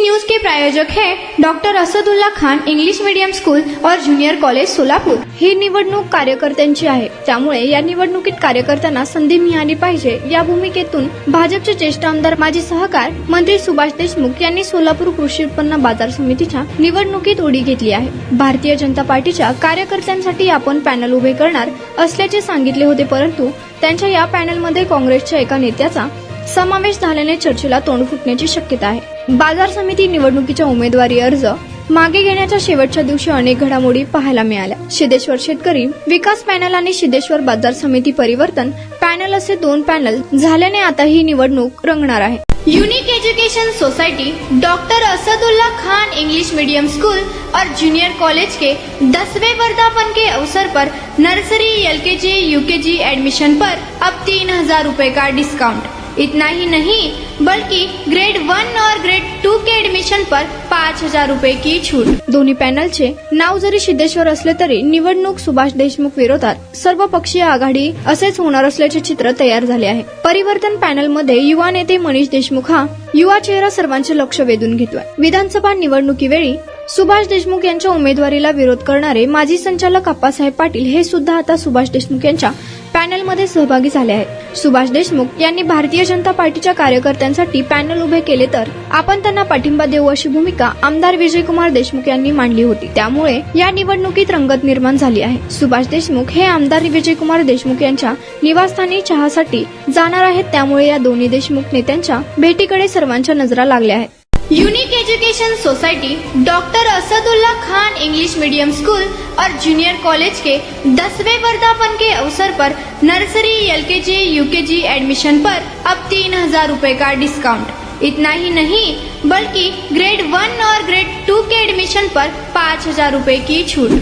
News के प्रायोजक है doctor Asadullah Khan English medium school और जूनियर कॉलेज सोलापूर। ही निवडणूक कार्यकर्त्यांची आहे, त्यामुळे या निवडणुकीत कार्यकर्त्यांना संधी मिळाली पाहिजे या भूमिकेतून भाजपचे ज्येष्ठ आमदार माजी सहकार मंत्री सुभाष देशमुख यांनी सोलापूर कृषी उत्पन्न बाजार समितीच्या निवडणुकीत उडी घेतली आहे। भारतीय जनता पार्टीच्या कार्यकर्त्यांसाठी आपण पॅनल उभे करणार असल्याचे सांगितले होते, परंतु त्यांच्या या पॅनलमध्ये काँग्रेसच्या एका नेत्याचा समावेश झाल्याने चर्चेला तोंड फुटण्याची शक्यता आहे। बाजार समिती निवडणुकीचा उमेदवारी अर्ज मागे घेण्याच्या शेवटच्या दिवशी अनेक घडामोडी पाहायला मिळाल्या। सिद्धेश्वर शेतकरी विकास पॅनल आणि सिद्धेश्वर बाजार समिती परिवर्तन पॅनल असे दोन पॅनल झाल्याने आता ही निवडणूक रंगणार आहे। Unique education society doctor Asadullah Khan English medium school और जूनियर कॉलेज के 10वें वर्धापन के अवसर पर नर्सरी, एलकेजी, यूकेजी एडमिशन पर अब 3000 रुपए का डिस्काउंट। इतना ही नहीं बल्कि ग्रेड 1 और ग्रेड 2 के एडमिशन पर 5000 रुपए की छूट। दोन्ही पॅनलचे नाव जरी सिद्धेश्वर असले तरी निवडणूक सुभाष देशमुख विरोधात सर्वपक्षीय आघाडी असेच होणार असल्याचे चित्र तयार झाले आहे। परिवर्तन पॅनलमध्ये युवा नेते मनीष देशमुख हा युवा चेहरा सर्वांचे लक्ष वेधून घेतोय। विधानसभा निवडणुकीवेळी सुभाष देशमुख यांच्या उमेदवारीला विरोध करणारे माजी संचालक आप्पासाहेब पाटील हे सुद्धा आता सुभाष देशमुख यांच्या पॅनलमध्ये सहभागी झाले आहेत। सुभाष देशमुख यांनी भारतीय जनता पार्टीच्या कार्यकर्त्यांसाठी पॅनल उभे केले तर आपण त्यांना पाठिंबा देऊ अशी भूमिका आमदार विजयकुमार देशमुख यांनी मांडली होती, त्यामुळे या निवडणुकीत रंगत निर्माण झाली आहे। सुभाष देशमुख हे आमदार विजयकुमार देशमुख यांच्या निवासस्थानी चहासाठी जाणार आहेत, त्यामुळे या दोन्ही देशमुख नेत्यांच्या भेटीकडे सर्वांच्या नजरा लागल्या आहेत। Unique education society doctor Asadullah Khan English medium school और जूनियर कॉलेज के 10वें वर्धापन के अवसर पर नर्सरी, एलकेजी, यूकेजी एडमिशन पर अब 3000 रुपए का डिस्काउंट। इतना ही नहीं बल्कि ग्रेड 1 और ग्रेड 2 के एडमिशन पर 5000 रुपए की छूट।